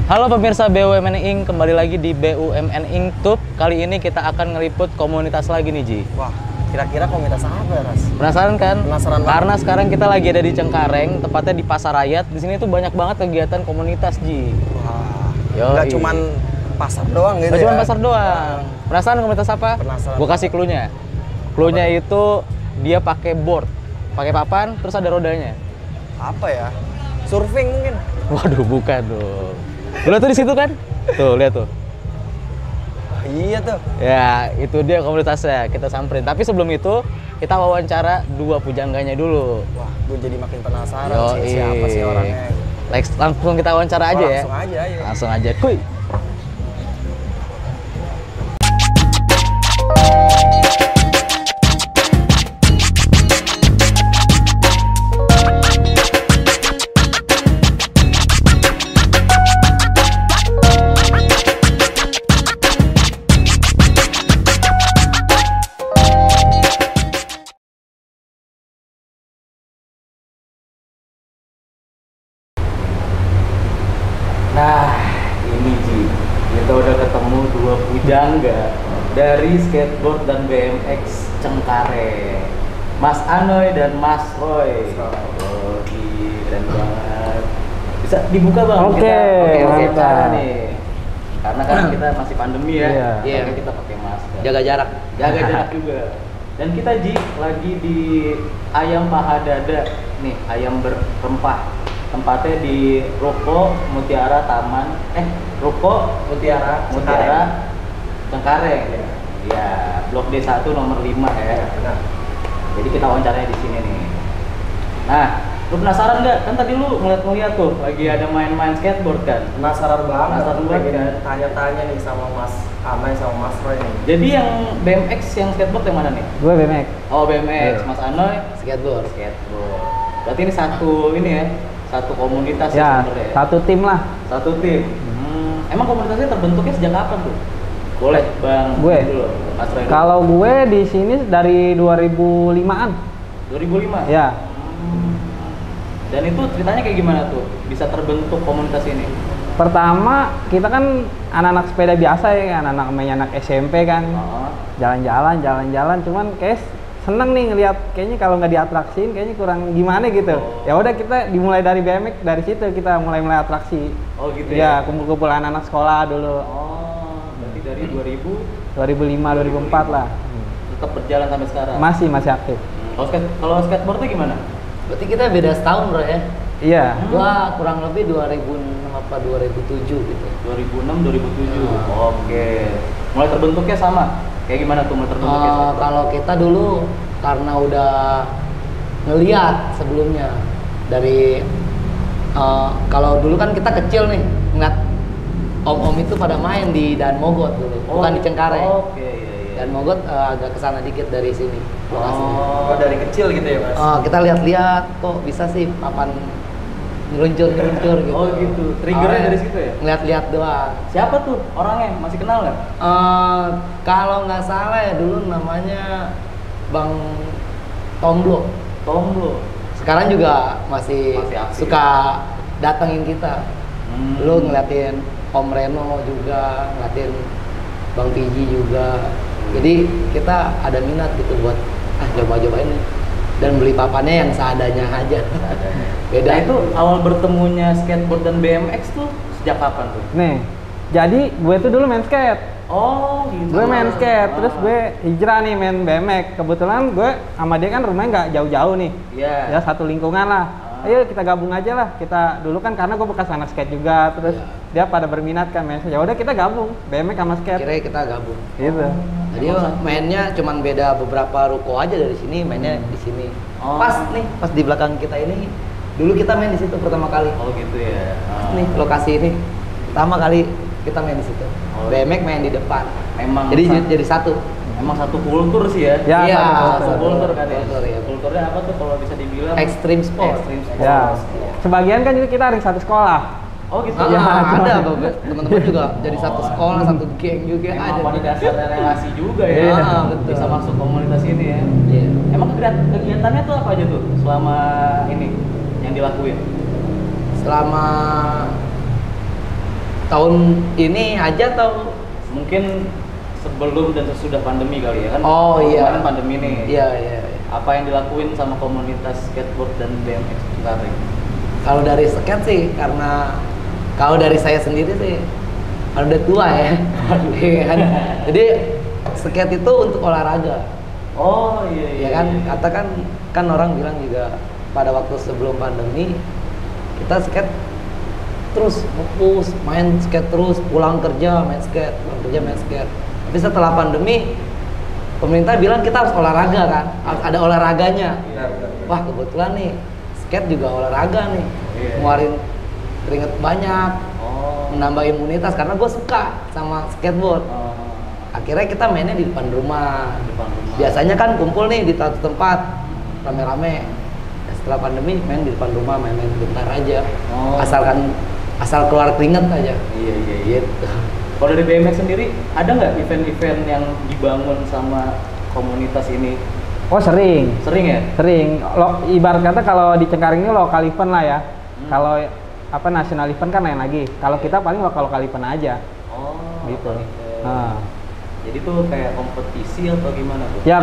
Halo pemirsa BUMN Inc, kembali lagi di BUMN Inc Tube. Kali ini kita akan ngeliput komunitas lagi nih, Ji. Wah, kira-kira komunitas apa ya, Ras? Penasaran kan? Penasaran banget. Karena sekarang kita lagi ada di Cengkareng, tepatnya di Pasar Rakyat. Di sini tuh banyak banget kegiatan komunitas, Ji. Wah, Yoi. nggak cuman pasar doang gitu. Nggak ya? cuma pasar doang. Penasaran komunitas apa? Penasaran. Gue kasih clue-nya. Clue-nya itu dia pakai board, pakai papan, terus ada rodanya. Apa ya? Surfing mungkin? Waduh, bukan dong. Lu tuh di situ kan? Tuh, lihat tuh. Wah, iya tuh. Ya, itu dia komunitasnya. Kita samperin. Tapi sebelum itu, kita wawancara dua pujangganya dulu. Wah, gue jadi makin penasaran Yoi. sih siapa sih orangnya. Langsung kita wawancara aja ya. Langsung aja ya. Langsung aja. Kuy. Nah, ini Ji, kita udah ketemu dua pujangga dari skateboard dan BMX Cengkareng, Mas Anoy dan Mas Roy. Oh, keren banget. Bisa dibuka bang? Oke, Kita mantap. wawancara nih. Karena kan kita masih pandemi ya, Iya. makanya kita pakai masker. Jaga jarak. Jaga jarak juga. Dan kita Ji lagi di Ayam Paha Dada nih, ayam berrempah. Tempatnya di Ruko Mutiara Taman, Ruko Mutiara Cengkareng. Ya, Blok D1 nomor 5 ya. Benar. Jadi kita wawancaranya di sini nih. Nah, lu penasaran nggak? Kan tadi lu ngeliat tuh lagi ada main-main skateboard kan? Penasaran banget. Penasaran banget Pengen kan? Tanya-tanya nih sama Mas Amai sama Mas Roy nih. Jadi yang BMX yang skateboard yang mana nih? Gue BMX. Oh, BMX, Iya. Mas Anoy Skateboard. skateboard. Berarti ini satu komunitas Ya, sebenarnya. satu tim lah. Satu tim. Emang komunitasnya terbentuknya sejak kapan tuh? Boleh, Bang. Gue? Dulu, Mas Roy dulu. Kalau gue di sini dari 2005-an. 2005. Ya. Dan itu ceritanya kayak gimana tuh? Bisa terbentuk komunitas ini? Pertama, kita kan anak-anak sepeda biasa ya, kan, anak mainnya anak SMP kan. Oh. Jalan-jalan, cuman kayak seneng nih ngelihat kayaknya kalau nggak diatraksiin kayaknya kurang gimana gitu. Oh. Ya udah kita dimulai dari BMX, dari situ kita mulai atraksi. Oh gitu Ya, ya? kumpul-kumpul anak-anak sekolah dulu. Oh, berarti dari 2000 2005, 2004 lah. tetap berjalan sampai sekarang? Masih aktif. Kalau skateboardnya gimana? Berarti kita beda setahun bro ya. Iya. Gua kurang lebih 2006 apa 2007 gitu. 2006, 2007. Oke. Mulai terbentuknya sama? Kayak gimana tuh mulai terbentuknya? Kalau kita dulu karena udah ngeliat sebelumnya dari kalau dulu kan kita kecil nih ngeliat om-om itu pada main di Dan Mogot dulu, bukan di Cengkareng. Oke, iya. Dan Mogot agak kesana dikit dari sini lokasinya. Oh, dari kecil gitu ya, Mas? Kita lihat-lihat kok bisa sih papan ngeluncur gitu. Oh gitu. Triggernya dari situ ya? Ngeliat-lihat doang. Siapa tuh orangnya? Masih kenal nggak? Kalau nggak salah ya dulu namanya Bang Tomblo. Tomblo. Sekarang juga masih aktif. suka datengin kita. Dulu ngeliatin Om Reno juga, ngeliatin Bang Piji juga. Jadi kita ada minat gitu buat coba-cobain dan beli papannya yang seadanya aja. Seadanya. Beda. Nah itu awal bertemunya skateboard dan BMX tuh sejak kapan tuh? Nih, jadi gue tuh dulu main skate. Oh gitu. Gue main skate, Ah. terus gue hijrah nih main BMX. Kebetulan gue sama dia kan rumahnya nggak jauh-jauh nih. Iya. Ya satu lingkungan lah. Ayo kita gabung aja lah. Kita dulu kan karena gue bekas anak skate juga, terus dia pada berminat kan main. Ya udah kita gabung BMX sama skate. Kira kita gabung. Gitu. Jadi mainnya cuman beda beberapa ruko aja dari sini, mainnya di sini. Oh. Pas di belakang kita ini, dulu kita main di situ pertama kali. Oh gitu ya. Nih lokasi ini pertama kali kita main di situ. Oh. BMX main di depan. Memang Jadi satu. Emang satu kultur sih ya. Ya, Iya, Satu kultur kan ya. kultur, iya. Kulturnya apa tuh kalau bisa dibilang? Extreme sport. Extreme sport. Ya. Sebagian kan juga kita ada satu sekolah. Oh gitu. Ah, Ya, ada cuma- teman-teman juga jadi satu sekolah, satu geng juga Emang ada. pada dasarnya relasi juga ya. Iya, betul. Bisa masuk komunitas ini ya. Iya. Emang kegiatannya tuh apa aja tuh selama ini yang dilakuin? Selama Tahun ini aja atau Mungkin sebelum dan sesudah pandemi kali ya kan? Oh, iya. Kemarin pandemi nih. iya iya. Apa yang dilakuin sama komunitas skateboard dan BMX Cengkareng? Kalau dari skate sih karena kalau dari saya sendiri sih kalau udah tua ya. Iya kan? Jadi skate itu untuk olahraga. Oh iya iya. Ya kan? iya. Katakan kan orang bilang juga pada waktu sebelum pandemi kita skate terus fokus main skate terus, pulang kerja main skate, pulang kerja main skate. Tapi setelah pandemi pemerintah bilang kita harus olahraga kan, harus ada olahraganya. Benar, benar. Wah kebetulan nih skate juga olahraga nih, Iya. ngeluarin keringet banyak, Oh. menambah imunitas karena gue suka sama skateboard. Oh. Akhirnya kita mainnya di depan rumah. Depan rumah. Biasanya kan kumpul nih di satu tempat rame-rame. Setelah pandemi main di depan rumah, main-main bentar aja. Oh. Asal keluar keringet aja. Iya iya iya. Gitu. Kalau dari BMX sendiri ada nggak event-event yang dibangun sama komunitas ini? Oh sering, Sering ya? sering. Ibarat kata kalau di Cengkareng ini lokal event lah ya. Hmm. Kalau apa nasional event kan lain lagi. Kalau kita paling lokal event aja. Oh. Gitu. Event. Nah. Jadi tuh kayak kompetisi atau gimana tuh? Ya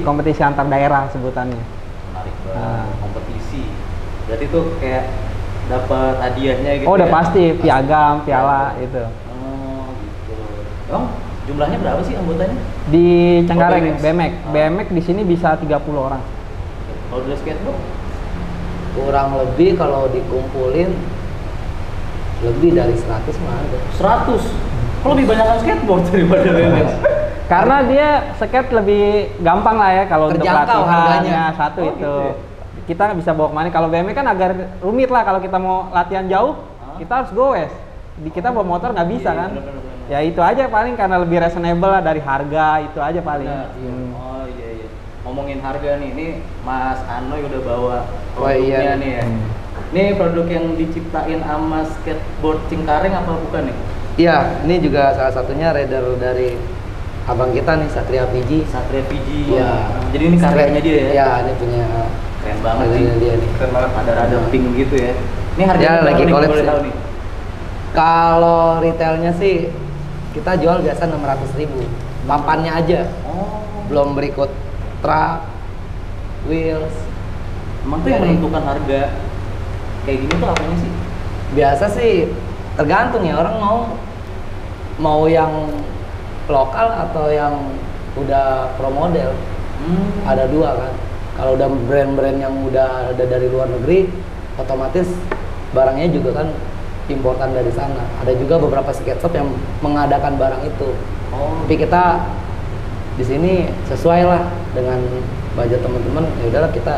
kompetisi antar daerah sebutannya. Menarik banget. Nah. Kompetisi. Berarti tuh kayak dapat hadiahnya gitu. Oh udah ya? pasti, piagam, piala itu. Oh gitu. Emang jumlahnya berapa sih anggotanya? Di Cengkareng Oh, BMX. BMX, Ah. BMX di sini bisa 30 orang. Kalau dari skateboard? Kurang lebih kalau dikumpulin lebih dari 100 mah ada. 100. Kok lebih banyak skateboard daripada BMX? Karena dia skate lebih gampang lah ya kalau untuk Terjangkau latihan harganya. ya, satu Oh, itu. gitu ya? Kita bisa bawa kemana? Kalau BMX kan agak rumit lah kalau kita mau latihan jauh, Hah? kita harus goes. Kita bawa motor nggak bisa Iya, kan? bener-bener. Ya itu aja paling karena lebih reasonable lah dari harga itu aja paling. Benar, iya. Hmm. Oh iya iya. Ngomongin harga nih, ini Mas Anoy udah bawa Oh, iya. produknya nih ya. Hmm. Ini produk yang diciptain sama skateboard Cengkareng apa bukan nih? Iya, ini juga salah satunya rider dari abang kita nih Satria Fiji. Satria Fiji. Iya. Jadi ini karyanya dia ya? Iya, ini punya Keren banget sih. karyanya dia nih. Keren banget. Ada rada pink gitu ya. Ini harganya Ya, berapa lagi nih, kalau collab boleh sih. tahu nih? Kalau retailnya sih kita jual biasa 600.000. Papannya aja, Oh. belum berikut truk, wheels. Emang tuh yang Dari- menentukan harga kayak gini tuh apanya sih? Biasa sih tergantung ya orang mau yang lokal atau yang udah pro model. Ada dua kan. Kalau udah brand-brand yang udah ada dari luar negeri, otomatis barangnya juga kan importan dari sana. Ada juga beberapa skate shop yang mengadakan barang itu. Oh. Tapi kita di sini sesuai lah dengan budget teman-teman. Ya udahlah kita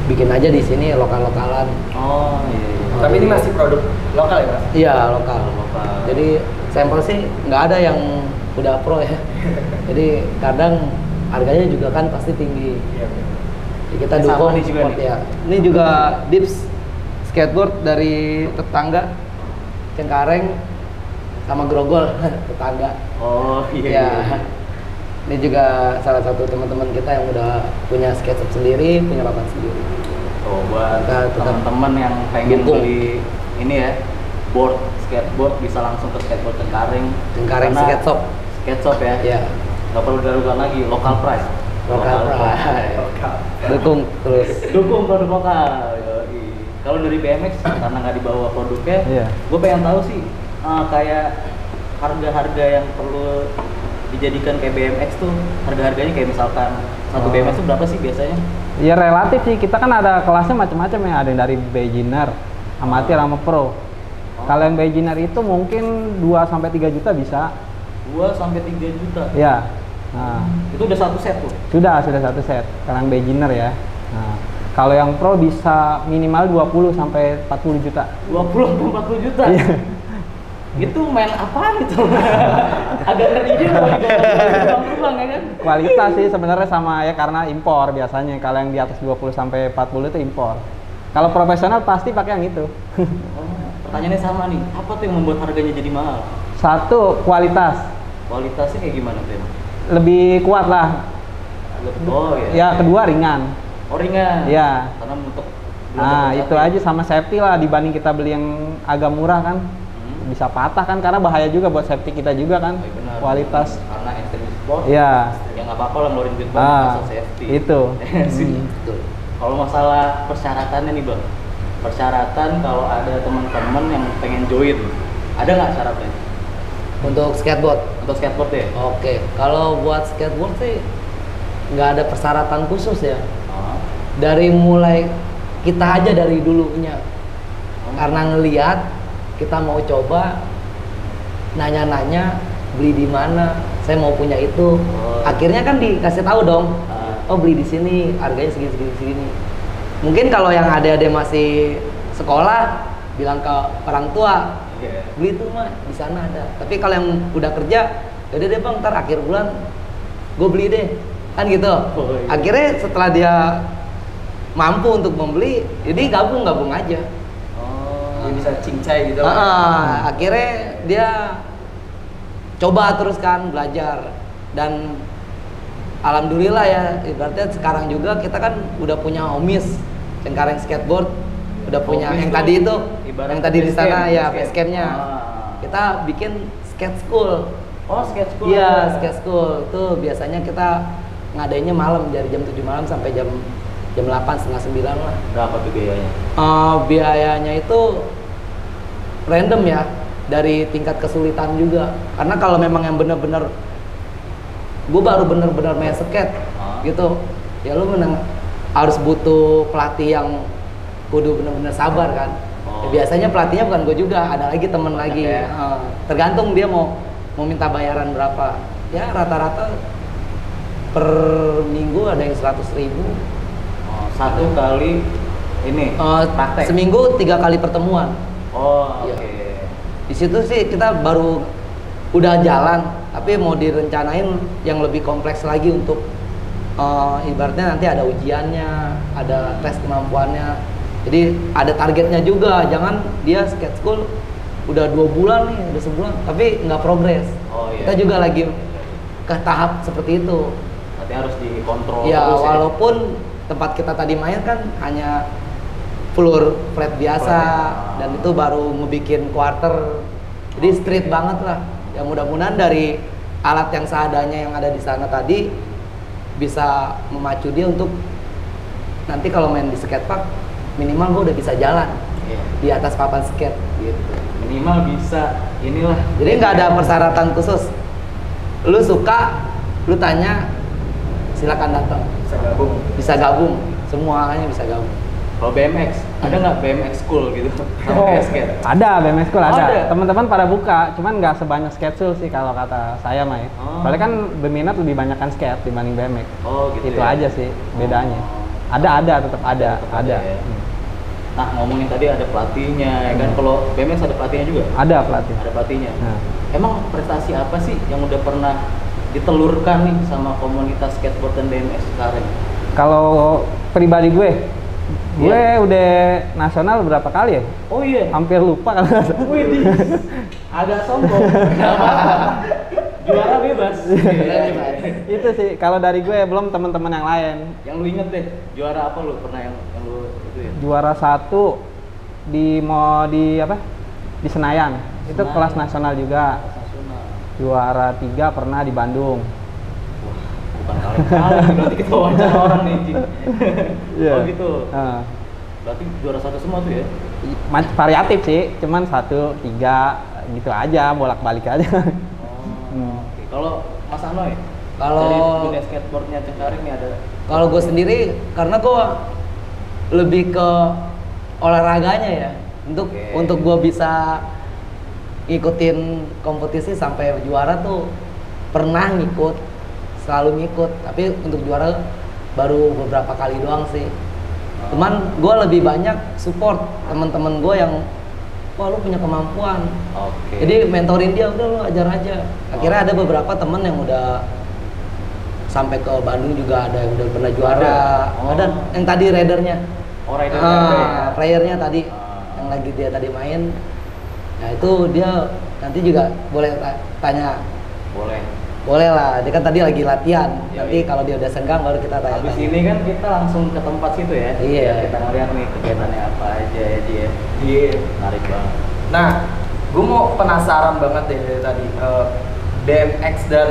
bikin aja di sini lokal-lokalan. Oh iya. iya. Tapi ini masih produk lokal ya, Mas? Iya lokal. Lokal. Jadi sampel sih nggak ada yang udah pro ya. Jadi kadang harganya juga kan pasti tinggi. Iya, benar. Jadi kita Ini sama dukung nih juga support nih. ya. Ini juga Dips skateboard dari tetangga Cengkareng sama Grogol tetangga. Oh iya. Ya. iya. Ini juga salah satu teman-teman kita yang udah punya skate shop sendiri, punya papan sendiri. Oh, buat Kita tetap teman-teman yang pengen dukung. beli ini ya, board skateboard bisa langsung ke skateboard Cengkareng. Cengkareng Karena Skate Shop. Skate shop ya. Ya, Nggak perlu diragukan lagi, local price. Local price. Lokal. dukung terus. Dukung produk lokal. Yoi. Kalau dari BMX karena nggak dibawa produknya, Iya. gue pengen tahu sih kayak harga-harga yang perlu dijadikan kayak BMX tuh, harga-harganya kayak misalkan satu Oh. BMX tuh berapa sih biasanya? Ya relatif sih, kita kan ada kelasnya macam-macam ya, ada yang dari beginner, amatir sama pro. Kalau yang beginner itu mungkin 2 sampai 3 juta bisa. 2 sampai 3 juta. Ya. Nah, Itu udah satu set tuh. sudah satu set. Kalau yang beginner ya. Nah, kalau yang pro bisa minimal 20 sampai 40 juta. 20 sampai 40 juta. Iya. Itu main apaan itu? Agak ngeri juga kalau terbang ya kan? Kualitas sih sebenarnya sama ya karena impor biasanya. Kalau yang di atas 20 sampai 40 itu impor. Kalau profesional pasti pakai yang itu. Oh, pertanyaannya sama nih, apa tuh yang membuat harganya jadi mahal? Satu, kualitas. Kualitasnya kayak gimana tuh? Lebih kuat lah. Oh ya. Ya, kedua ringan. Oh ringan. Iya. Karena untuk Nah, itu aja sama safety lah dibanding kita beli yang agak murah kan. Bisa patah kan karena bahaya juga buat safety kita juga kan. Benar. Kualitas. Karena extreme sport. Iya. Ya nggak apa-apa lah ngeluarin duit banyak asal safety. Itu. Betul. Kalau masalah persyaratannya nih bang, persyaratan kalau ada teman-teman yang pengen join, ada nggak syaratnya? Untuk skateboard. Untuk skateboard ya? Oke, kalau buat skateboard sih nggak ada persyaratan khusus ya. Oh. Dari mulai kita aja dari dulunya, karena ngelihat kita mau coba, nanya-nanya beli di mana, saya mau punya itu. Akhirnya kan dikasih tahu dong, oh beli di sini, harganya segini. Mungkin kalau yang adik-adik masih sekolah, bilang ke orang tua, beli itu mah di sana ada. Tapi kalau yang udah kerja, yaudah deh bang, ntar akhir bulan gue beli deh, kan gitu. Akhirnya setelah dia mampu untuk membeli, jadi gabung aja. Dia bisa cincai gitu. Akhirnya dia coba terus kan belajar, dan alhamdulillah ya, ibaratnya sekarang juga kita kan udah punya Homies Cengkareng Skateboard, udah punya Homies yang tuh tadi itu, ibarat yang tadi di base sana camp, ya base base camp. campnya. Kita bikin skate school. Oh, skate school. Iya, skate school itu biasanya kita ngadainnya malam dari jam 7 malam sampai jam 8 setengah 9 lah. Berapa tuh biayanya? Biayanya itu random ya, dari tingkat kesulitan juga. Karena kalau memang yang bener-bener gue baru bener-bener main skate gitu, ya lu harus butuh pelatih yang kudu bener-bener sabar kan. Ya, biasanya pelatihnya bukan gue juga, ada lagi temen lagi ya? Tergantung dia mau minta bayaran berapa. Ya rata-rata per minggu ada yang 100.000. Satu kali ini praktek. Seminggu 3 kali pertemuan. Oh, Iya. oke. Di situ sih kita baru udah jalan, tapi mau direncanain yang lebih kompleks lagi untuk ibaratnya nanti ada ujiannya, ada tes kemampuannya. Jadi ada targetnya juga, jangan dia skate school udah 2 bulan nih, udah sebulan, tapi nggak progres. Oh, iya. Kita juga lagi ke tahap seperti itu. Berarti harus dikontrol Ya terus walaupun tempat kita tadi main kan hanya floor flat biasa, dan itu baru ngebikin quarter, jadi street banget lah. Ya mudah-mudahan dari alat yang seadanya yang ada di sana tadi bisa memacu dia untuk nanti kalau main di skatepark minimal gue udah bisa jalan di atas papan skate gitu. Minimal bisa inilah. Jadi nggak ada persyaratan khusus. Lu suka, lu tanya, silakan datang. Bisa gabung, semuanya bisa gabung. Kalau BMX, ada nggak BMX school gitu? Sama skate? Ada BMX school, ada. Ada? Teman-teman pada buka, cuman nggak sebanyak skate school sih kalau kata saya mah ya. Soalnya kan berminat lebih banyak kan skate dibanding BMX. Oh gitu. Itu ya? aja sih bedanya. Tetap ada. Ya. Nah, ngomongin tadi ada pelatihnya, ya kan? Kalau BMX ada pelatihnya juga? Ada pelatih. Ada pelatihnya. Nah. Emang prestasi apa sih yang udah pernah ditelurkan nih sama komunitas skateboard dan BMX sekarang? Kalau pribadi gue udah nasional berapa kali ya? Oh iya. Hampir lupa kalau nggak salah. Wih, agak sombong. Nggak apa-apa. Juara bebas. Itu sih kalau dari gue, belum teman-teman yang lain. Yang lu inget deh, juara apa lu pernah yang lu itu ya? Juara 1 di Senayan. Itu Senayan. kelas nasional juga. Nasional. Juara 3 pernah di Bandung. Bukan kali-kali, berarti kita wawancara orang nih. Ci. Iya. Oh gitu. Nah, Berarti juara 1 semua tuh ya? variatif sih, cuman 1, 3 gitu aja, bolak-balik aja. Oh, oke. Kalau Mas Anoy, Kalau- dari dunia skateboardnya Cengkareng nih ada. Kalau gue sendiri, karena gue lebih ke olahraganya ya, untuk gue bisa ngikutin kompetisi sampai juara tuh pernah selalu ngikut, tapi untuk juara baru beberapa kali doang sih. Cuman gue lebih banyak support teman-teman gue yang, wah lu punya kemampuan, Oke. jadi mentorin dia, udah lu ajar aja. Akhirnya ada beberapa temen yang udah sampai ke Bandung juga, ada yang udah pernah juara. Ada yang tadi ridernya, Oh, rider playernya tadi yang lagi dia tadi main. Nah itu dia nanti juga boleh tanya. boleh. Boleh lah, dia kan tadi lagi latihan. Iya, Nanti iya. kalau dia udah senggang baru kita tanya. Habis ini kan kita langsung ke tempat situ ya. Iya. Biar kita ngeliat nih kegiatannya apa aja ya dia. Iya. Menarik banget. Nah, gue mau penasaran banget deh dari tadi. BMX dan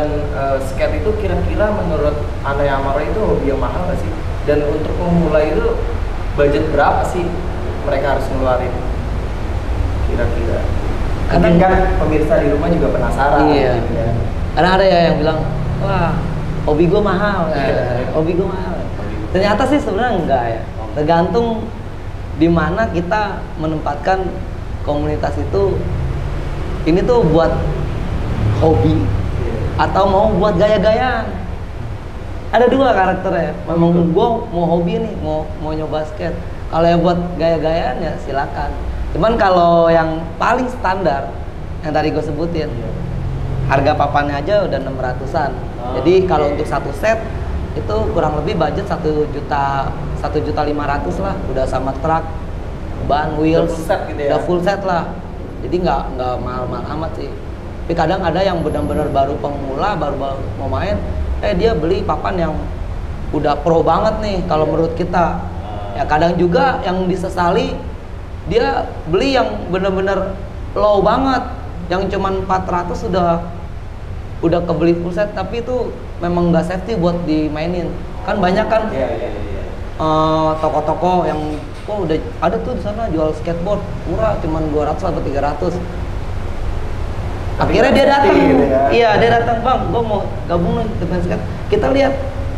skate itu kira-kira menurut Anda Amaro itu hobi yang mahal nggak sih? Dan untuk memulai itu budget berapa sih mereka harus ngeluarin? Kira-kira. Mungkin kan pemirsa di rumah juga penasaran. Iya. Gitu ya. Karena ada ya yang bilang, wah hobi gue mahal, Iya. hobi gue mahal. Ternyata sih sebenarnya enggak ya. Tergantung di mana kita menempatkan komunitas itu. Ini tuh buat hobi atau mau buat gaya-gayaan. Ada dua karakternya. Memang gue mau hobi nih, mau nyoba skate. Kalau yang buat gaya-gayaan ya silakan. Cuman kalau yang paling standar yang tadi gue sebutin, harga papannya aja udah 600-an. Jadi kalau untuk satu set itu kurang lebih budget 1.500.000 lah, udah sama truk, ban, wheels, full set gitu ya? udah full set lah. Jadi nggak mahal-mahal amat sih. Tapi kadang ada yang benar-benar baru pemula, baru mau main, dia beli papan yang udah pro banget nih kalau menurut kita. Ya kadang juga yang disesali dia beli yang benar-benar low banget, yang cuman 400 udah kebeli full set, tapi itu memang nggak safety buat dimainin. Kan banyak kan toko-toko yang udah ada tuh di sana jual skateboard murah, cuman 200 atau 300. Akhirnya dia datang, gitu ya. iya dia datang, bang, gue mau gabung nih dengan skate. Kita lihat,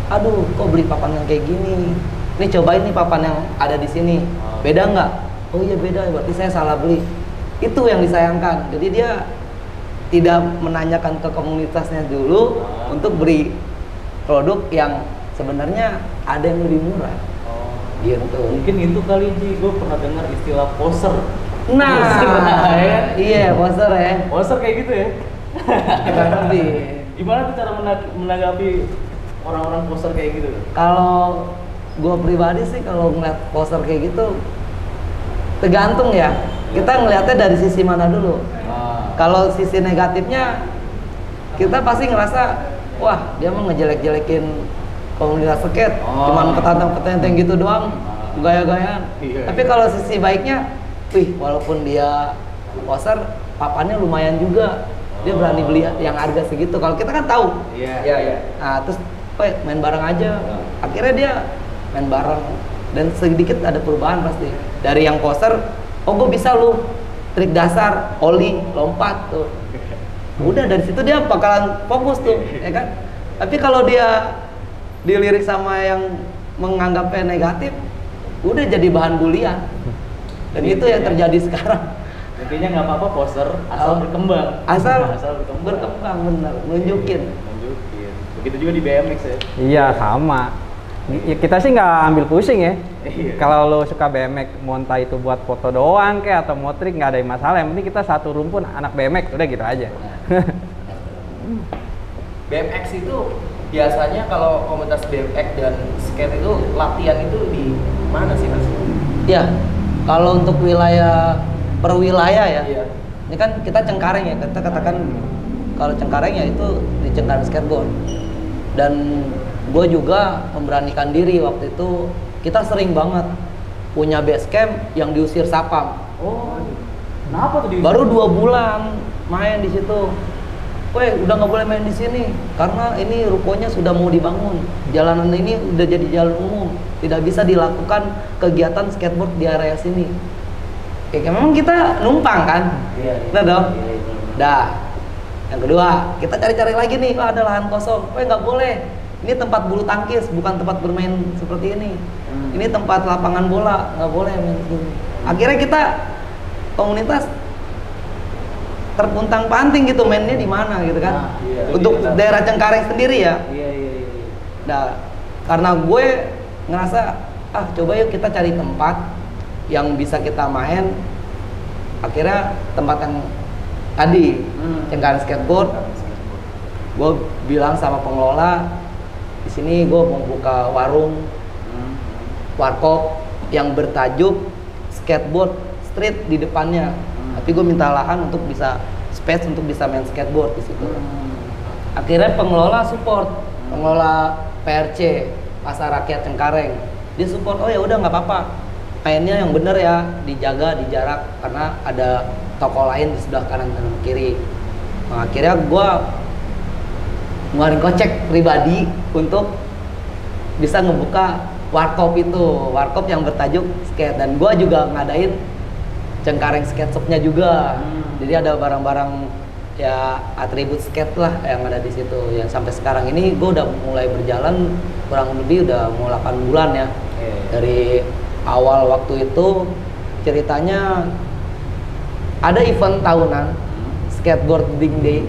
aduh, kok beli papan yang kayak gini? Nih cobain nih papan yang ada di sini, beda nggak? Oh iya beda, berarti saya salah beli. Itu yang disayangkan. Jadi dia tidak menanyakan ke komunitasnya dulu untuk beli produk yang sebenarnya ada yang lebih murah. Gitu. Mungkin itu kali Ji, gue pernah dengar istilah poser. Nah, ya. iya poster ya. Poser kayak gitu ya. Kurang lebih. Gimana tuh cara menanggapi orang-orang poser kayak gitu? Kalau gue pribadi sih kalau ngeliat poster kayak gitu tergantung ya. Kita ngeliatnya dari sisi mana dulu. Kalau sisi negatifnya kita pasti ngerasa wah dia mah ngejelek-jelekin komunitas skate, cuman petantang-petenteng gitu doang, gaya-gayaan. Iya. Tapi kalau sisi baiknya, wih walaupun dia poster, papannya lumayan juga, dia berani beli yang harga segitu. Kalau kita kan tahu, Iya. nah terus main bareng aja, akhirnya dia main bareng dan sedikit ada perubahan pasti. Dari yang poster, oh gue bisa lu trik dasar, ollie, lompat tuh. Udah dari situ dia bakalan fokus tuh, ya kan? Tapi kalau dia dilirik sama yang menganggapnya negatif, udah jadi bahan bulian. Dan itu yang terjadi sekarang. Intinya nggak apa-apa poser, asal berkembang. Asal berkembang. berkembang bener, nunjukin. Begitu juga di BMX ya. Iya sama. Kita sih nggak ambil pusing ya. Iya. Kalau lo suka BMX, mau entah itu buat foto doang kayak atau mau trik, nggak ada masalah. Yang penting kita satu rumpun anak BMX, udah gitu aja. BMX itu biasanya kalau komunitas BMX dan skate itu latihan itu di mana sih mas? Ya, kalau untuk wilayah per wilayah ya, Iya. ini kan kita Cengkareng ya, kita katakan kalau Cengkareng ya itu di Cengkareng Skateboard. Dan gue juga memberanikan diri waktu itu, kita sering banget punya base camp yang diusir Sapam. Oh, kenapa tuh di? Baru 2 bulan main di situ. Weh, udah nggak boleh main di sini karena ini rukonya sudah mau dibangun. Jalanan ini udah jadi jalan umum, tidak bisa dilakukan kegiatan skateboard di area sini. Kayak memang kita numpang kan, Iya. nah dong. Iya. Dah, yang kedua kita cari-cari lagi nih, oh, ada lahan kosong. Weh, nggak boleh. Ini tempat bulu tangkis, bukan tempat bermain seperti ini. Ini tempat lapangan bola, nggak boleh main di sini. Akhirnya kita komunitas terpuntang panting gitu mainnya di mana gitu kan. Nah, iya. Untuk Iya. daerah Cengkareng sendiri ya. Iya. Nah, karena gue ngerasa coba yuk kita cari tempat yang bisa kita main. Akhirnya tempat yang tadi Cengkareng Skateboard. Gue bilang sama pengelola, di sini gue mau buka warung warkop yang bertajuk skateboard street di depannya. Tapi gue minta lahan untuk bisa space untuk bisa main skateboard di situ. Akhirnya pengelola support, pengelola PRC Pasar Rakyat Cengkareng, dia support. Oh ya udah nggak apa-apa, mainnya yang bener ya, dijaga di jarak karena ada toko lain di sebelah kanan dan kiri. Nah, akhirnya gue ngeluarin kocek pribadi untuk bisa ngebuka warkop itu, warkop yang bertajuk skate, dan gue juga ngadain Cengkareng skate shopnya juga. Jadi ada barang-barang ya atribut skate lah yang ada di situ. Ya sampai sekarang ini gue udah mulai berjalan kurang lebih udah mau 8 bulan ya. Dari awal waktu itu ceritanya ada event tahunan Skateboarding Day,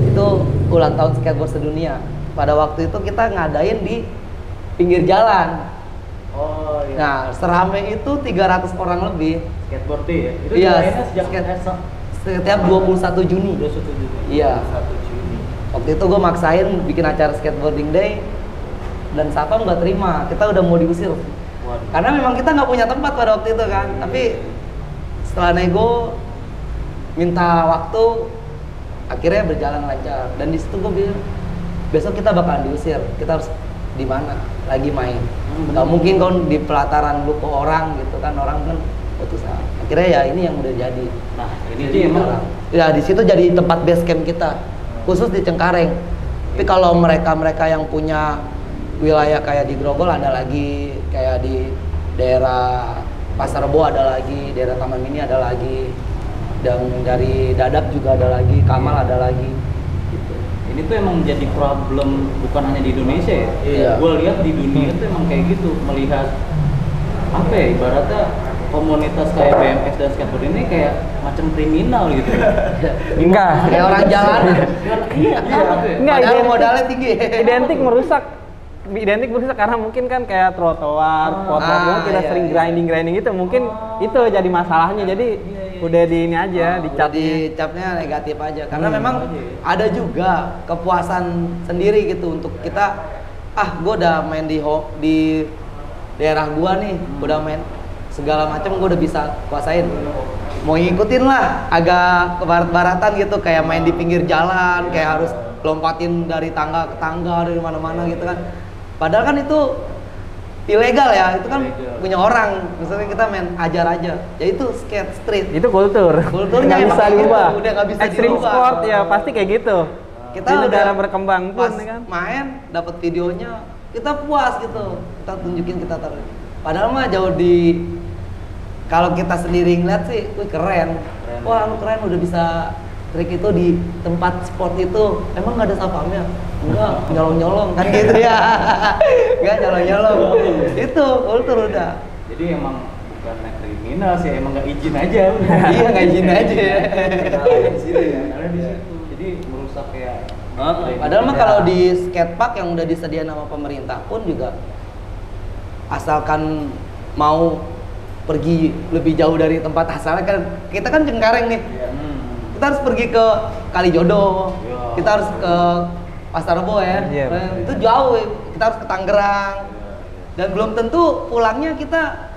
itu ulang tahun skateboard sedunia. Pada waktu itu kita ngadain di pinggir jalan. Oh iya. Nah, serame itu 300 orang lebih. Skateboard Day ya? Itu Iya, dimulainya sejak setiap 21 Juni. 21 Juni. Iya. 1 Juni. Waktu itu gue maksain bikin acara Skateboarding Day dan Satpam nggak terima, kita udah mau diusir. Waduh. Karena memang kita nggak punya tempat pada waktu itu kan. Tapi setelah nego, minta waktu, akhirnya berjalan lancar. Dan di situ gue bilang, besok kita bakalan diusir. Kita harus di mana? Lagi main. Gak mungkin kau di pelataran lu ke orang gitu kan, orang kan putusan. Akhirnya ya ini yang udah jadi. Nah, ini dia emang Ya di situ jadi tempat base camp kita, khusus di Cengkareng. Tapi kalau mereka yang punya wilayah kayak di Grogol ada lagi, kayak di daerah Pasar Rebo ada lagi, daerah Taman Mini ada lagi, dan dari Dadap juga ada lagi, Kamal ada lagi. Gitu. ini tuh emang jadi problem bukan hanya di Indonesia ya. Iya. Gue lihat di dunia tuh emang kayak gitu, melihat apa ya, ibaratnya komunitas kayak BMX dan skateboard ini kayak macam kriminal gitu. Enggak. Kayak orang jalanan. Iya, kenapa tuh ya? Enggak, Padahal identik- modalnya tinggi. Identik merusak karena mungkin kan kayak trotoar, potong kita iya, sering iya. grinding itu mungkin itu jadi masalahnya. Jadi udah di ini aja, Udah dicapnya. dicapnya negatif aja karena Hmm. memang ada juga kepuasan sendiri gitu untuk kita, gua udah main di daerah gua nih, udah main segala macam, gua udah bisa kuasain, mau ngikutin lah agak ke barat-baratan gitu, kayak main di pinggir jalan, kayak harus lompatin dari tangga ke tangga, dari mana-mana gitu kan, padahal kan itu ilegal ya, itu kan Ilegal. punya orang, misalnya kita main ajar aja, ya itu skate street. Itu kulturnya Kulturnya nggak emang bisa kayak gitu, diubah. udah nggak bisa Extreme dirubah. sport ya pasti kayak gitu. Kita di udah negara berkembang pun pas ya kan. main dapat videonya, kita puas gitu, kita tunjukin, kita taruh. Padahal mah jauh di, kalau kita sendiri ngeliat sih, wih keren. Wah lu keren udah bisa trik itu di tempat sport itu, emang nggak ada sapamnya? Enggak, nyolong-nyolong kan gitu ya. Enggak nyolong-nyolong. Itu kultur udah. Jadi emang bukan kriminal sih, emang nggak izin aja. Iya nggak izin aja. Kenalnya di situ ya, karena di situ. Jadi merusak kayak. Padahal mah kalau di skatepark yang udah disediain sama pemerintah pun juga, asalkan mau pergi lebih jauh dari tempat asalnya kan, kita kan Cengkareng nih, kita harus pergi ke Kalijodo, Iya. kita harus ke Pasar Rebo ya, Iya, itu jauh, kita harus ke Tangerang, dan belum tentu pulangnya kita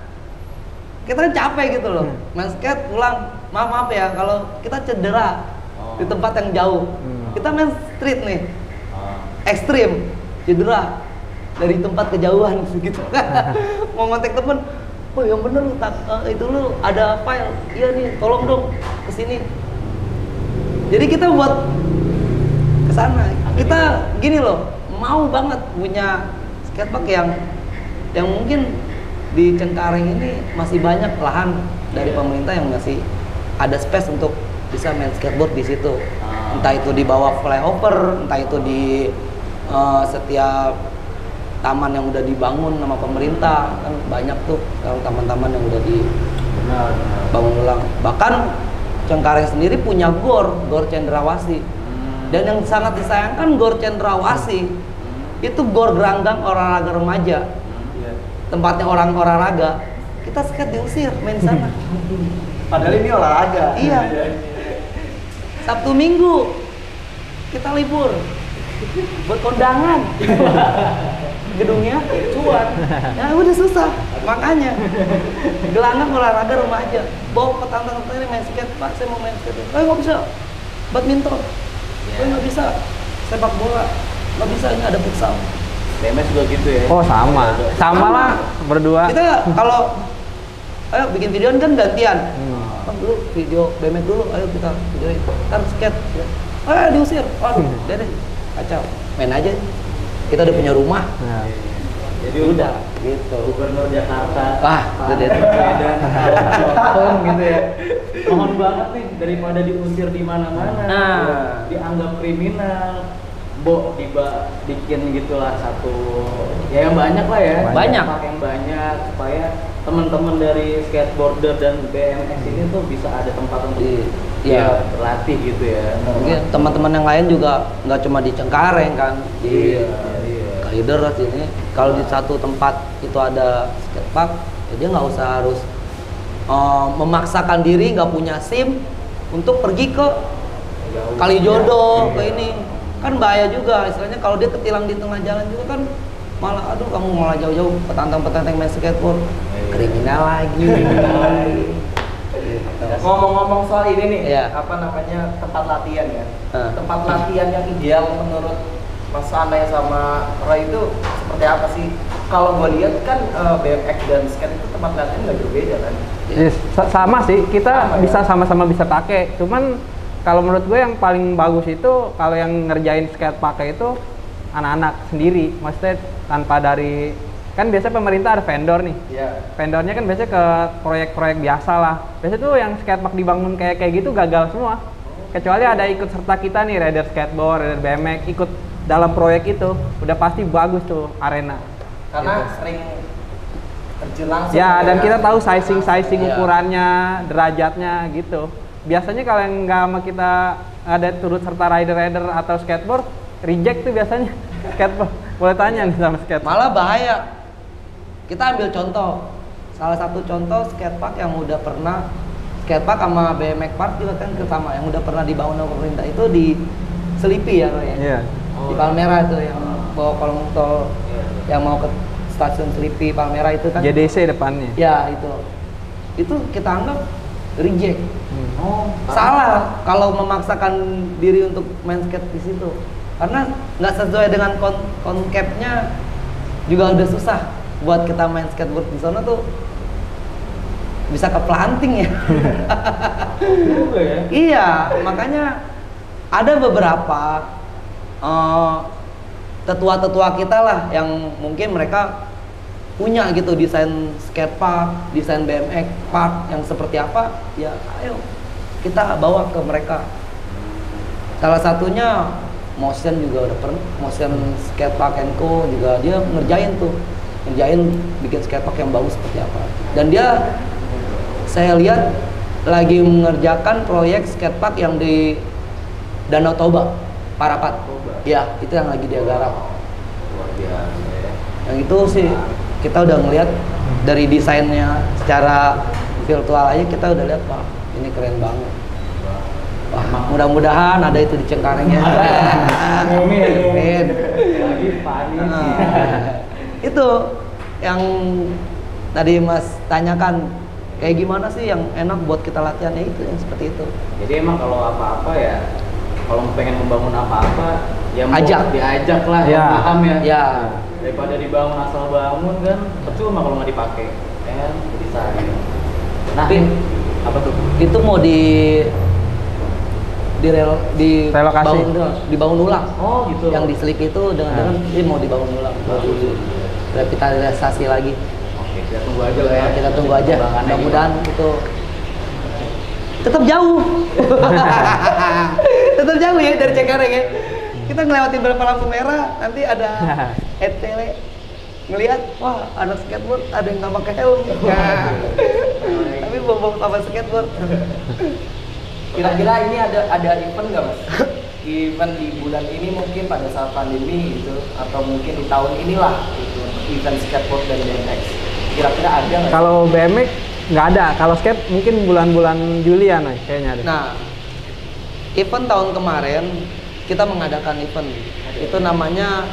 kan capek gitu loh, main skate pulang, maaf ya kalau kita cedera di tempat yang jauh, kita main street nih, ekstrim, cedera dari tempat kejauhan gitu. Mau ngontek temen, oh yang bener lu itu lu ada file, iya nih tolong dong kesini. Jadi kita buat kesana, kita gini loh, mau banget punya skatepark yang mungkin di Cengkareng ini masih banyak lahan dari pemerintah yang masih ada space untuk bisa main skateboard di situ. Entah itu di bawah flyover, entah itu di setiap taman yang udah dibangun sama pemerintah, kan banyak tuh sekarang taman-taman yang udah dibangun ulang. Bahkan Cengkareng sendiri punya gor Cendrawasih. Dan yang sangat disayangkan gor Cendrawasih itu gor gelanggang olahraga remaja. Tempatnya orang olahraga, kita skate diusir main sana. Padahal ini olahraga. Iya. Sabtu Minggu kita libur buat kondangan. Gedungnya cuan. Ya udah susah. Makanya gelanggang olahraga remaja. Bawa petantang-petantang ini main skate, Pak, saya mau main skate. Nggak bisa. Badminton. Nggak bisa. sepak bola, nggak bisa, ini ada futsal. BMX juga gitu ya. Oh sama lah berdua. Kita kalau ayo bikin videoan kan gantian. Bang dulu video BMX dulu, ayo kita videoin. Ntar skate. Diusir. Waduh, deh kacau. Main aja. Kita udah punya rumah. Ya. Jadi udah Gitu. Gubernur Jakarta. Udah deh. Dan nonton gitu ya. Mohon banget nih daripada diusir di mana-mana. Nah. Dianggap kriminal. Bikin gitulah satu ya yang banyak lah ya. Banyak. Yang banyak supaya teman-teman dari skateboarder dan BMX ini tuh bisa ada tempat untuk Iya. berlatih gitu ya. Mungkin teman-teman yang lain juga nggak cuma di Cengkareng kan, di Kalider sini. Kalau di satu tempat itu ada skatepark, ya dia nggak usah harus memaksakan diri nggak punya SIM untuk pergi ke Kalijodo ke ini. Kan bahaya juga, istilahnya kalau dia ketilang di tengah jalan juga kan malah aduh kamu malah jauh-jauh petantang-petantang main skateboard, kriminal lagi. Ngomong-ngomong soal ini nih, Iya. apa namanya tempat latihan ya? Tempat latihan yang ideal menurut Mas Anay sama Roy itu seperti apa sih? Kalau gue lihat kan BMX dan skate itu tempat latihan nggak berbeda kan? Sama sih, kita Sama, bisa ya? sama-sama bisa pakai. Cuman kalau menurut gue yang paling bagus itu kalau yang ngerjain skate pakai itu anak-anak sendiri, maksudnya tanpa dari kan biasa pemerintah ada vendor nih. Iya. Vendornya kan biasanya ke proyek-proyek biasa lah. Biasanya tuh yang skatepark dibangun kayak gitu gagal semua. Kecuali ada ikut serta kita nih, rider skateboard, rider BMX ikut dalam proyek itu, udah pasti bagus tuh arena. Karena sering terjun langsung. Ya, dan kita tahu sizing Iya. ukurannya, derajatnya gitu. Biasanya kalau yang nggak sama kita ada turut serta rider atau skateboard, reject tuh biasanya skateboard. Boleh tanya nih sama skateboard. Malah bahaya. Kita ambil contoh. Salah satu contoh skatepark yang udah pernah skatepark sama BMX park juga kan sama yang udah pernah dibangun oleh pemerintah itu di Selipi ya, Roy, ya. Iya. Di Palmera itu yang bawa kolong tol yang mau ke stasiun Selipi Palmera itu kan. JDC depannya. Ya, itu kita anggap reject. Oh, Salah kalau memaksakan diri untuk main skate di situ. Karena nggak sesuai dengan konsepnya juga udah susah buat kita main skateboard di sana tuh bisa keplanting ya. juga ya. Iya, makanya ada beberapa tetua-tetua kita lah yang mungkin mereka punya gitu desain skatepark, desain BMX park yang seperti apa, ya ayo kita bawa ke mereka. Salah satunya Motion juga udah pernah, Motion Skatepark & Co juga dia ngerjain bikin skatepark yang bagus seperti apa. Dan dia saya lihat lagi mengerjakan proyek skatepark yang di Danau Toba, Parapat. Ya, itu yang lagi dia garap. Luar biasa ya. Yang itu sih kita udah ngelihat dari desainnya secara virtual aja kita udah lihat, wah ini keren banget. Wah, mudah-mudahan ada itu di Cengkarengnya. Amin. Lagi panis sih. Itu yang tadi Mas tanyakan, kayak gimana sih yang enak buat kita latihan, ya itu yang seperti itu. Jadi emang kalau apa-apa ya, kalau pengen membangun apa-apa, ya mau Ajak. diajak lah, Ya. yang paham ya. Ya, Daripada dibangun asal bangun kan, percuma kalau nggak dipakai. Kan jadi sayang. Nah, Tapi- apa tuh? itu mau Relokasi. dibangun ulang. Oh gitu. Yang di Selipi itu dengan ini mau dibangun ulang, mau direvitalisasi lagi. Oke, kita tunggu aja lah ya. Nah, kita tunggu aja, Perkembangannya mudah-mudahan gimana. itu tetap jauh. Tetap jauh ya dari Cengkareng ya. Kita ngelewatin beberapa lampu merah, nanti ada ETW ngelihat, wah anak skateboard ada yang nggak pakai helm. Nah, tapi bawa papan skateboard. Kira-kira ini ada event nggak Mas? Event di bulan ini mungkin pada saat pandemi gitu, atau mungkin di tahun inilah gitu, event skateboard dan BMX. Kira-kira ada nggak? Kalau BMX nggak ada, kalau skate mungkin bulan-bulan Julian kayaknya ada. Nah, event tahun kemarin kita mengadakan event. Itu namanya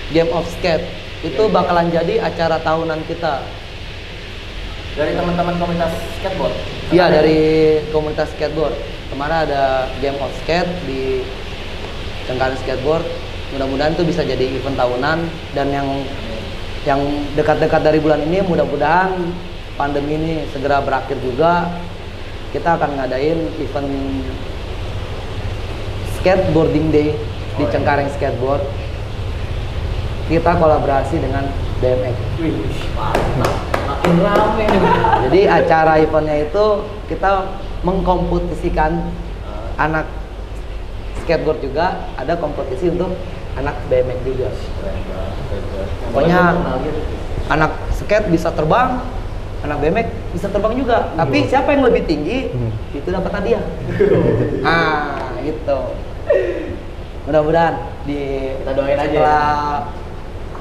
Game of Skate. Itu bakalan jadi acara tahunan kita. Dari teman-teman komunitas skateboard? Iya, dari komunitas skateboard. Kemarin ada Game of Skate Cengkareng Skateboard. Mudah-mudahan itu bisa jadi event tahunan, dan yang dekat-dekat dari bulan ini mudah-mudahan pandemi ini segera berakhir juga. Kita akan ngadain event skateboarding day di Cengkareng Skateboard. Kita kolaborasi dengan BMX. Wih, mantap. Makin rame nih. Jadi acara eventnya itu kita mengkompetisikan anak skateboard juga, ada kompetisi untuk anak BMX juga. Pokoknya anak skate bisa terbang, anak BMX bisa terbang juga. Tapi siapa yang lebih tinggi itu dapat hadiah. Gitu. Mudah-mudahan Kita doain aja setelah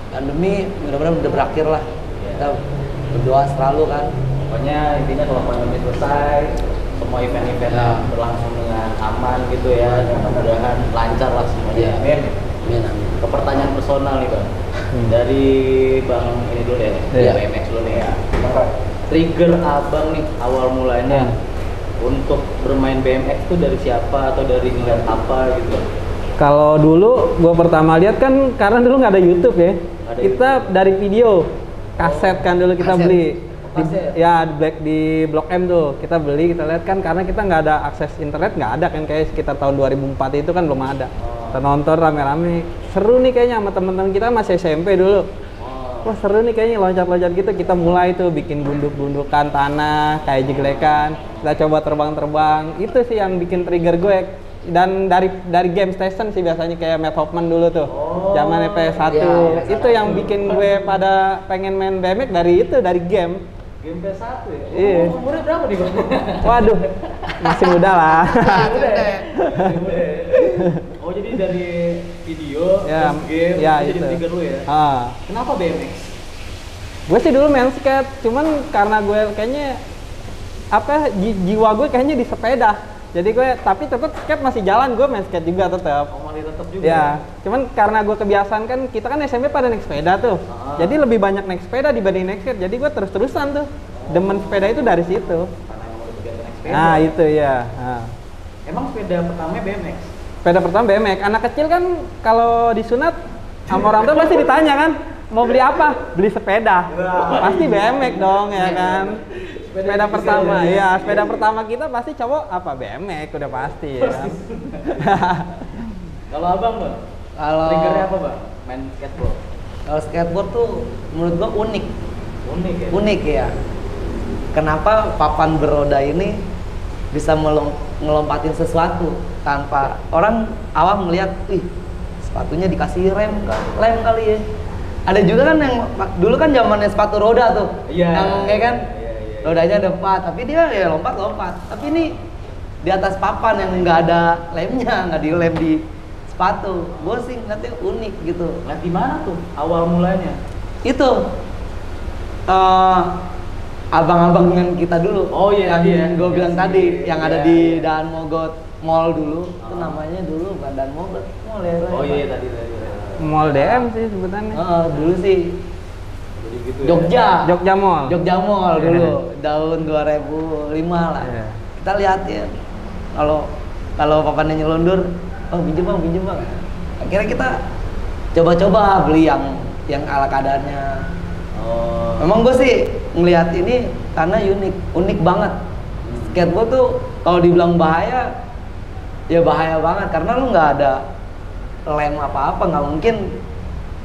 pandemi mudah-mudahan udah berakhir lah. Kita berdoa selalu kan. Pokoknya intinya kalau pandemi selesai, semua event-event berlangsung dengan aman gitu ya, dan mudah-mudahan lancar lah semuanya. Amin. Amin. Ke pertanyaan personal nih Bang. Dari Bang ini dulu deh, BMX dulu nih ya. Trigger Abang nih awal mulanya untuk bermain BMX tuh dari siapa atau dari ngeliat apa gitu? Kalau dulu gue pertama lihat kan, karena dulu nggak ada YouTube ya, kita dari video kaset kan dulu kita beli. Di Blok M tuh kita beli, kita lihat kan, karena kita nggak ada akses internet, nggak ada kan, kayak sekitar tahun 2004 itu kan belum ada. Kita nonton rame-rame, seru nih kayaknya sama teman-teman kita, masih SMP dulu. Wah seru nih kayaknya, loncat-loncat gitu. Kita mulai tuh bikin bunduk-bundukan tanah kayak jeglekan, kita coba terbang-terbang. Itu sih yang bikin trigger gue. Dan dari game station sih biasanya, kayak Matt Hoffman dulu tuh, zaman PS1. Itu yang bikin gue pada pengen main BMX dari game. Game PS1 ya? Iya. Umurnya berapa nih Bang? Waduh, masih muda lah. Oh jadi dari video, terus game, jadi trigger lu ya? Kenapa BMX? Gue sih dulu main skate, cuman karena gue kayaknya jiwa gue kayaknya di sepeda. Jadi gue, tapi tetap skate masih jalan, gue main skate juga tetap. Oh masih tetap juga? Ya, cuman karena gue kebiasaan kan, kita kan SMP pada naik sepeda tuh. Jadi lebih banyak naik sepeda dibanding naik skate, jadi gue terus-terusan tuh. Demen sepeda itu dari situ. Karena emang udah kebiasaan naik sepeda? Nah itu ya. Emang sepeda pertamanya BMX? Sepeda pertama BMX. Anak kecil kan kalau disunat sama orang tua pasti ditanya kan, mau beli apa? Beli sepeda. Pasti BMX dong ya kan. Sepeda pertama, ya sepeda pertama kita pasti cowok apa? BMX udah pasti ya kan. Kalau Abang Bang? Triggernya apa Bang? Main skateboard? Kalau skateboard tuh menurut gua unik. Unik ya? Unik ya. Kenapa papan beroda ini bisa ngelompatin sesuatu tanpa orang awam melihat, sepatunya dikasih rem kali ya. Ada juga kan yang dulu kan zamannya sepatu roda tuh, yang ya kan rodanya ada 4, tapi dia ya lompat. Tapi ini di atas papan yang nggak ada lemnya, nggak dilem di sepatu. Gue sih ngeliatnya unik gitu. Lihat di mana tuh awal mulanya? Itu abang-abang yang kita dulu. Oh iya, yang gue bilang tadi, yang ada di Daan Mogot Mall dulu. Itu namanya dulu bukan Daan Mogot Mall ya. Oh iya tadi. Mall DM sih sebutannya. Dulu sih. Jadi gitu Jogja. Jogja Mall. Jogja Mall dulu, tahun 2005 lah. Kita liatin. Kalau papannya nyelundur, pinjem bang. Akhirnya kita coba-coba beli yang ala kadarnya. Memang gue sih ngelihat ini karena unik banget. Skateboard tuh kalau dibilang bahaya, ya bahaya banget karena lu nggak ada lem apa-apa, nggak mungkin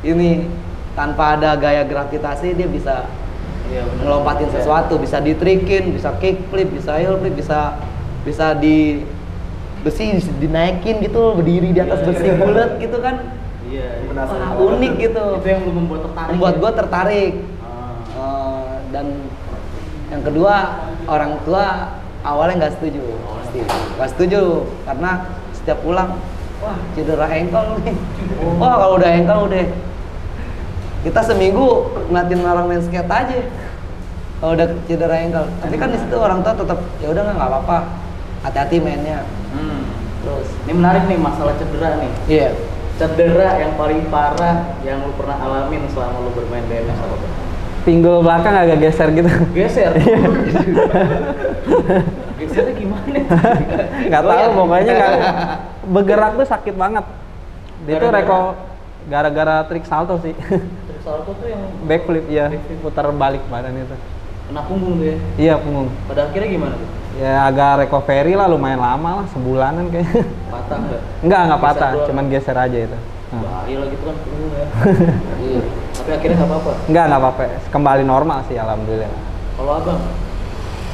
ini tanpa ada gaya gravitasi dia bisa ngelompatin sesuatu, bisa ditrikin, bisa kickflip, bisa heel flip, bisa di besi dinaikin gitu, berdiri di atas besi bulat gitu kan. Unik gitu. Itu yang lu membuat gue tertarik. Dan yang kedua, orang tua awalnya nggak setuju. Nggak setuju karena setiap pulang, wah cedera ankle nih. Wah kalau udah ankle udah. Kita seminggu ngeliatin orang main skate aja. Kalau udah cedera ankle. Tapi kan di situ orang tua tetap ya udah nggak apa-apa. Hati-hati mainnya. Terus ini menarik nih masalah cedera nih. Iya. Cedera yang paling parah yang lu pernah alamin selama lu bermain BMX apa Bang? Pinggul belakang agak geser gitu. Geser? Gesernya gimana? Nggak tahu, pokoknya nggak bergerak tuh sakit banget. Dia tuh gara-gara trik salto sih. Trik salto tuh yang Backflip ya, backflip. putar balik badan itu. Kena punggung tuh ya. Iya punggung. Pada akhirnya gimana tuh? Ya agak recovery lah, lumayan lama lah, sebulanan kayaknya. Patah nggak? Enggak Geser patah, doang. cuman geser aja itu. Nah. Bahaya lah gitu kan punggung ya. Iya. Tapi akhirnya nggak apa-apa. Enggak apa-apa, kembali normal sih alhamdulillah. Kalau abang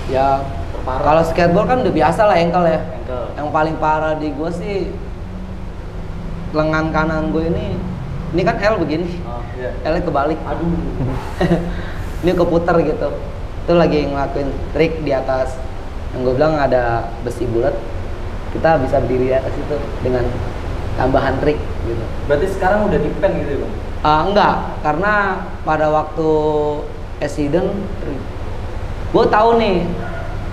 Ya terparah. kalau skateboard kan udah biasa lah ankle ya. Ankle. Yang paling parah di gue sih lengan kanan gue ini kan L begini. Oh, iya. L-nya kebalik. Aduh. Ini keputar gitu. Itu lagi ngelakuin trik di atas yang gue bilang ada besi bulat. Kita bisa berdiri di atas itu dengan tambahan trik gitu. Berarti sekarang udah di pen gitu ya, Bang? Enggak, karena pada waktu accident gue tahu nih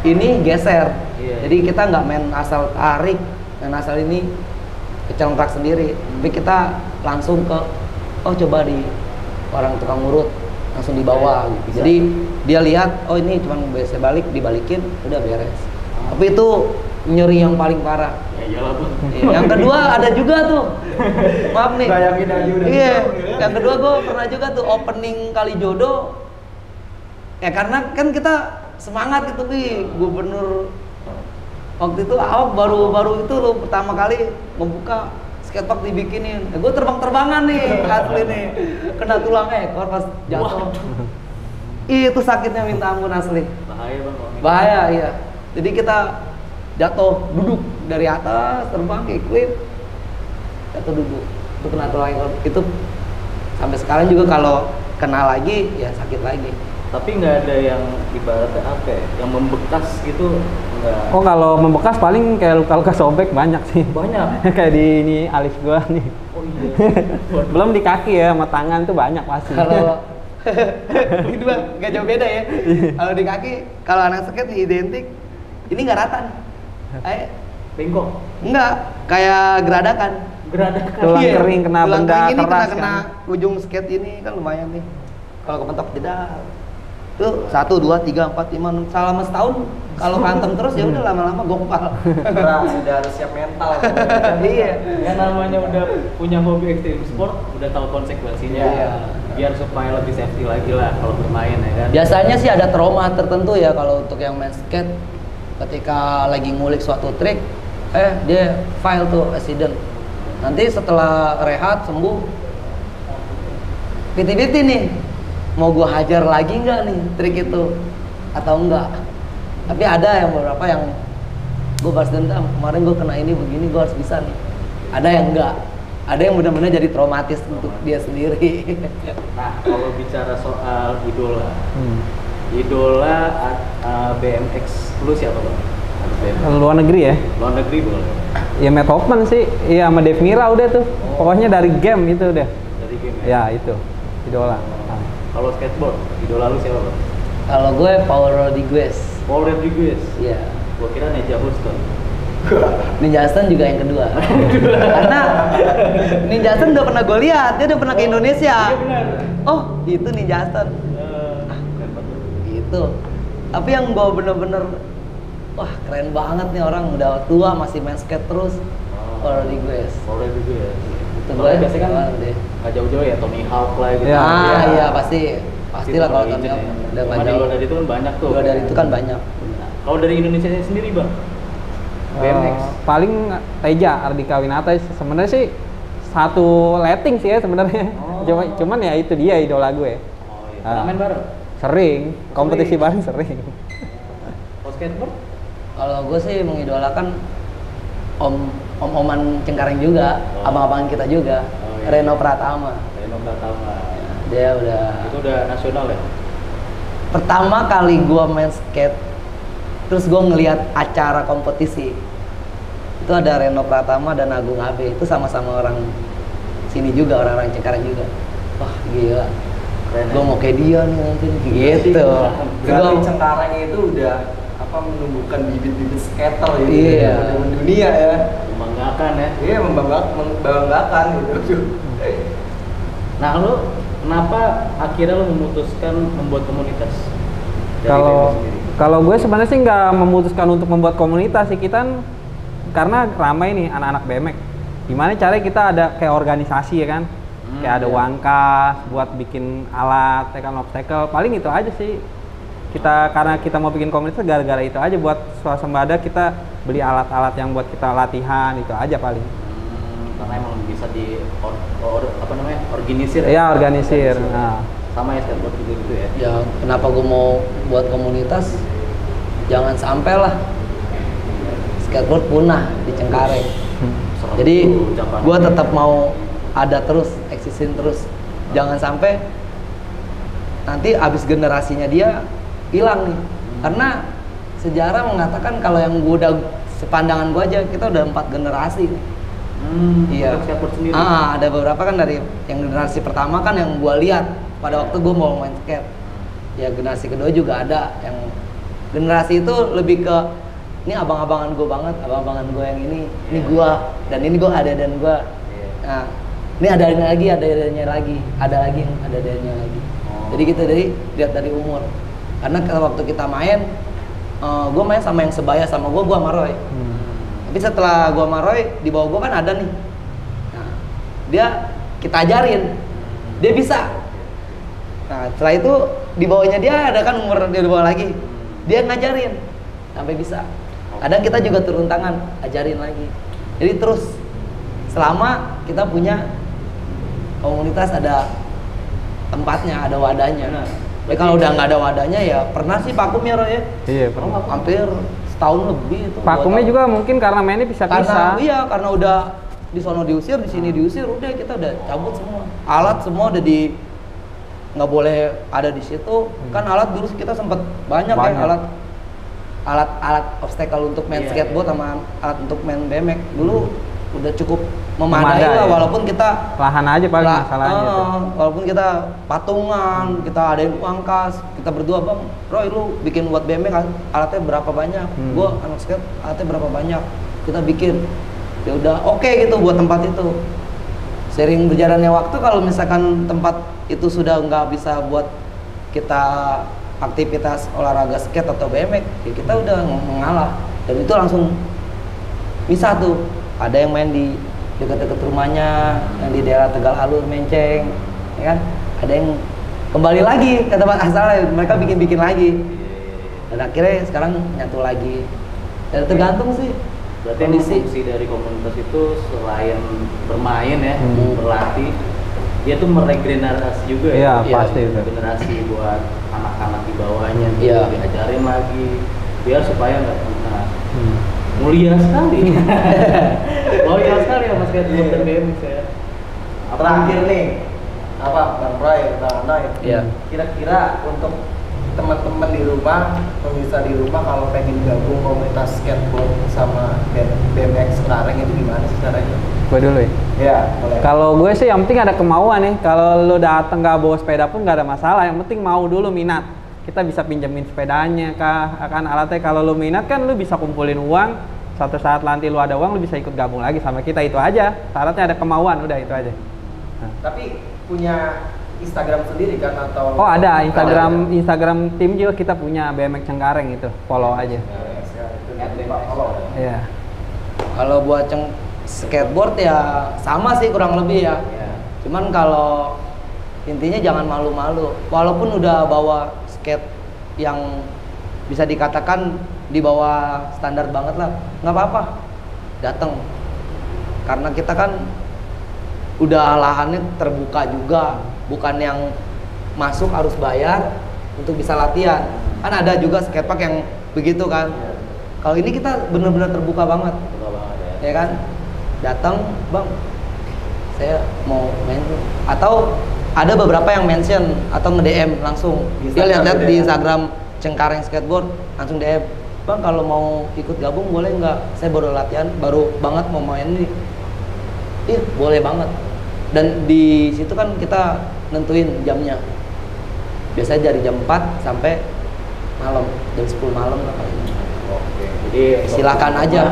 ini geser. Iya. Jadi kita nggak main asal tarik, main asal ini kecengkrak sendiri. Tapi kita langsung ke coba di orang tukang urut langsung dibawa. Oke, Gitu. bisa. Jadi dia lihat ini cuma bisa balik, dibalikin udah beres. Tapi itu nyeri yang paling parah. Ya iyalah bang. Iya, yang kedua ada juga tuh. Maaf nih. Bayangin aja udah Iya. gitu, ya. Yang kedua gue pernah juga tuh opening Kalijodo. Ya karena kan kita semangat gitu nih, gubernur waktu itu Ahok baru itu loh pertama kali membuka skatepark dibikinin. Gue terbang-terbangan nih asli nih. Kena tulang ekor pas jatuh. Itu sakitnya minta ampun asli. Bahaya bang. kalau gitu. Bahaya iya. Jadi kita jatuh duduk dari atas terbang equip jatuh duduk itu kena tulang ekor itu sampai sekarang juga kalau kena lagi ya sakit lagi. Tapi nggak ada yang ibaratnya apa ya, yang membekas gitu nggak. Oh kalau membekas paling kayak luka-luka sobek banyak sih. Banyak. Kayak di ini alis gua nih. Oh iya. Belum di kaki ya, sama tangan tuh banyak pasti. Kalau itu bang nggak jauh beda ya. Kalau di kaki kalau anak skate identik ini nggak rata nih. Bengkok. Enggak kayak geradakan. Geradakan. Tulang Iya, kering kena tulang benda kering ini keras kena kan. ujung skate ini kan lumayan nih. Kalau kepentok jedar. Tuh 1, 2, 3, 4, 5 selama setahun kalau kantem terus ya udah lama-lama gompal. Berat, sudah harus siap mental. Iya. Yang namanya udah punya hobi ekstrim sport, udah tahu konsekuensinya. Iya. Biar supaya lebih safety lagi lah kalau bermain ya kan. Biasanya sih ada trauma tertentu ya kalau untuk yang main skate ketika lagi ngulik suatu trik dia file tuh accident. Nanti setelah rehat sembuh 50-50 nih. Mau gua hajar lagi nggak nih trik itu atau enggak? Tapi ada yang beberapa yang gua balas dendam, kemarin gua kena ini begini, gua harus bisa nih. Ada yang enggak, ada yang benar-benar jadi traumatis untuk dia sendiri. Nah kalau bicara soal idola BMX lu siapa bang? Ada BMX. Luar negeri ya? Luar negeri boleh. Ya Matt Hoffman sih, iya sama Dave Mira udah tuh. Pokoknya dari game itu udah. Dari game ya. Ya itu, idola. Kalau skateboard, idola lu siapa bang? Kalau gue Paul Rodriguez, Paul Rodriguez. iya. Gua kira Ninja Houston. Ninja Aston juga yang kedua. Karena Ninja Aston udah pernah gue lihat, dia udah pernah ke Indonesia. Iya benar. Oh, itu Ninja Aston. Keren banget. Gitu. Tapi yang gue bener-bener, wah keren banget nih orang udah tua masih main skate terus. Paul Rodriguez. Paul Rodriguez. Itu Soalnya gue biasanya kan keren deh. nggak jauh-jauh ya Tony Hawk lah gitu. Ya. Iya pastilah kalau Tony Hawk udah nggak Ada jauh. luar dari itu kan banyak tuh. Luar dari itu kan banyak. Nah, kalau dari Indonesia sendiri bang, BMX. Paling Teja Ardika Winata sebenarnya sih satu letting sih ya sebenarnya. Oh. Cuman ya itu dia idola gue. Oh iya. Ah. Pernah main bareng. Sering, kompetisi bareng sering. Kalau skateboard? Kalau gue sih mengidolakan om-oman Cengkareng juga, Oh. abang-abangan kita juga, Oh, iya. Reno Pratama. Reno Pratama. Dia udah Itu udah nasional ya? pertama kali gua main skate, terus gua ngelihat acara kompetisi. Itu ada Reno Pratama dan Agung Abe, itu sama-sama orang sini juga, orang-orang Cengkareng juga. Wah gila, Keren gua ya? mau kayak dia nih nanti gitu. Berarti Gua- Cengkareng itu udah menumbuhkan bibit-bibit skater gitu. Iya. Di dunia ya. Membanggakan ya. Iya, membanggakan gitu. Nah lu kenapa akhirnya lu memutuskan membuat komunitas? Dari Kalau diri sendiri? kalau gue sebenarnya sih nggak memutuskan untuk membuat komunitas sih, kita karena ramai nih anak-anak BMX. Gimana caranya kita ada kayak organisasi ya kan? Kayak ada uang kas buat bikin alat, ya kan, obstacle. Paling itu aja sih. Karena kita mau bikin komunitas gara-gara itu aja, buat swasembada kita beli alat-alat yang buat kita latihan, itu aja paling. Karena emang bisa organisir. Iya, organisir. Nah. Sama ya skateboard juga gitu ya. Ya kenapa gue mau buat komunitas? Jangan sampai lah skateboard punah di Cengkareng. Jadi gue tetap mau ada terus, eksisin terus. Jangan sampai nanti abis generasinya dia hilang nih. Karena sejarah mengatakan kalau yang gue udah sepandangan gue aja, kita udah 4 generasi. Iya. Skateboard sendiri. Ada beberapa kan dari yang generasi pertama kan yang gue lihat pada waktu gue mau main skate. Ya generasi kedua juga ada. Yang generasi itu lebih ke ini abang-abangan gue banget, abang-abangan gue yang ini gue, dan ini gue ada dan gue. Nah, ini adanya lagi, ada lagi yang adanya lagi. Jadi gitu lihat dari umur. Karena kalau waktu kita main, gue main sama yang sebaya sama gue sama Roy. Tapi setelah gue sama Roy, di bawah gue kan ada nih. Nah, kita ajarin, dia bisa. Nah, setelah itu di bawahnya dia ada kan umur dia di bawah lagi, dia ngajarin sampai bisa. Kadang kita juga turun tangan, ajarin lagi. Jadi terus selama kita punya komunitas, ada tempatnya, ada wadahnya. Tapi kalau udah nggak ada wadahnya ya pernah sih vakum ya Roy ya? Iya, pernah. Hampir setahun lebih itu. Vakumnya juga mungkin karena mainnya pisah-pisah. Karena udah di sono diusir, di sini diusir, udah kita udah cabut semua. Alat semua udah nggak boleh ada di situ. Kan alat dulu kita sempat banyak ya alat obstacle untuk main skateboard sama alat untuk main BMX dulu udah cukup memadai lah, walaupun kita lahan aja paling masalahnya walaupun kita patungan, kita adain uang kas, kita berdua, bang Roy lu bikin buat BMX alatnya berapa banyak, gua anak skate alatnya berapa banyak, kita bikin. Ya udah oke gitu buat tempat itu. Sering berjalannya waktu, kalau misalkan tempat itu sudah nggak bisa buat kita aktivitas olahraga skate atau BMX, ya kita udah mengalah. Dan itu langsung bisa tuh, ada yang main di dekat-dekat rumahnya, yang di daerah Tegal Alur, Menceng, ya kan? Ada yang kembali lagi ke tempat asalnya, mereka bikin lagi. Dan akhirnya sekarang nyatu lagi. Dan tergantung sih. Berarti fungsi dari komunitas itu selain bermain ya, berlatih, dia tuh meregenerasi juga ya. Iya, pasti itu. Generasi buat anak-anak di bawahnya, diajarin lagi, biar supaya nggak punah. Mulia sekali. Mulia sekali ya Mas Skateboard dan BMX ya. Terakhir nih, Bang Roy, Bang Anoy, kira-kira untuk teman-teman di rumah, pemirsa di rumah, kalau pengen gabung komunitas skateboard sama BMX Cengkareng itu gimana sih caranya? Gue dulu ya? Iya, boleh. Kalau gue sih yang penting ada kemauan nih. Kalau lu dateng nggak bawa sepeda pun nggak ada masalah. Yang penting mau dulu, minat. Kita bisa pinjemin sepedanya kah, akan alatnya. Kalau lu minat kan lu bisa kumpulin uang. Suatu saat nanti lu ada uang, lu bisa ikut gabung lagi sama kita, itu aja. Syaratnya ada kemauan, udah itu aja. Nah. Tapi punya Instagram sendiri kan atau? Oh ada, Instagram tim juga kita punya, BMX Cengkareng itu, follow aja. Iya. Kalau buat skateboard ya sama sih kurang lebih ya. Cuman kalau intinya jangan malu-malu. Walaupun udah bawa skate yang bisa dikatakan di bawah standar banget lah, nggak apa-apa, datang. Karena kita kan udah lahannya terbuka juga, bukan yang masuk harus bayar untuk bisa latihan. Kan ada juga skatepark yang begitu kan. Kalau ini kita benar-benar terbuka banget. Ya kan? Datang, bang, saya mau main. Atau ada beberapa yang mention atau nge-DM langsung. Dia lihat-lihat di Instagram Cengkareng Skateboard, langsung DM, bang kalau mau ikut gabung boleh nggak? Saya baru latihan, baru banget mau main nih. Iya, boleh banget. Dan di situ kan kita nentuin jamnya. Biasanya dari jam 4 sampai malam, jam 10 malam lah paling. Oke. Jadi silakan aja.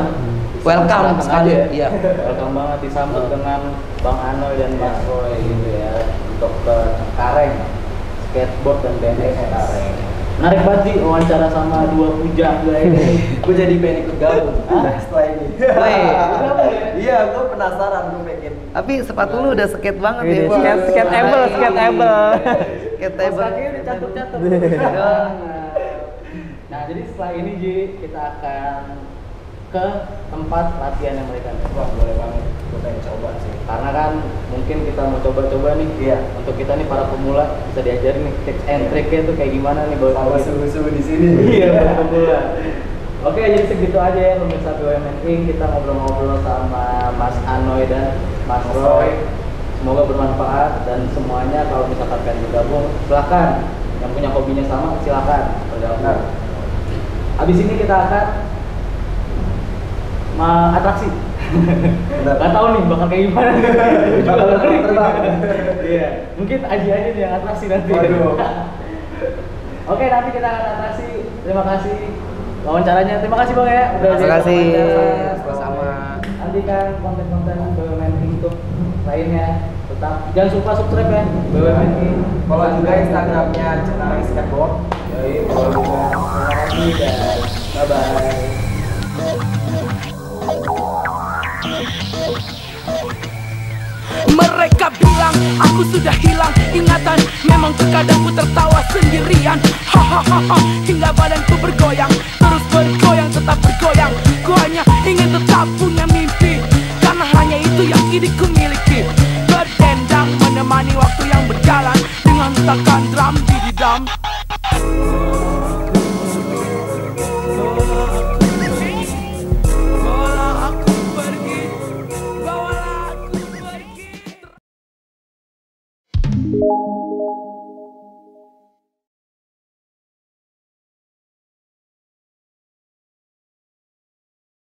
Welcome sekali. Iya. Welcome banget, disambut dengan Bang Anoy dan Mas Roy gitu ya, untuk ke Cengkareng skateboard dan BMX Cengkareng. Menarik banget sih wawancara sama dua pujangga ini. Gue jadi pengen ikut gabung setelah ini. Woi, Iya, Iya, gue penasaran, gue pengen. Tapi sepatu lu udah skate banget Ini ya. Bang. skateable. Skatable. Kakinya dicatur-catur. Nah, jadi setelah ini Ji, kita akan ke tempat latihan yang mereka ada. Wah, boleh banget. Gue pengen coba sih. Karena kan mungkin kita mau coba-coba nih, Iya. untuk kita nih para pemula bisa diajarin nih tips and trick-nya tuh kayak gimana nih bawa Sama suhu-suhu di sini. Iya, buat pemula. Oke, jadi segitu aja ya pemirsa BUMN Inc. Kita ngobrol-ngobrol sama Mas Anoy dan Mas Roy. Semoga bermanfaat dan semuanya kalau misalkan kalian bergabung, silahkan. Yang punya hobinya sama, silahkan bergabung. Habis ini kita akan atraksi. Gak tahu nih bakal kayak gimana. Iya, mungkin Aji aja nih yang atraksi nanti. Waduh. Oke, nanti kita akan atraksi. Terima kasih wawancaranya. Terima kasih Bang ya. Udah Terima kasih. wawancara. Sama-sama. Nantikan konten-konten BUMN untuk lainnya. Tetap jangan lupa subscribe ya BUMN. Follow juga Instagramnya Cenarang Skateboard. Jadi follow juga. Terima kasih dan bye bye. Mereka bilang aku sudah hilang ingatan, memang terkadang ku tertawa sendirian. Hahaha, hingga badanku bergoyang, terus bergoyang, tetap bergoyang. Ku hanya ingin tetap punya mimpi, karena hanya itu yang kini ku miliki. Berdendang menemani waktu yang berjalan, dengan takkan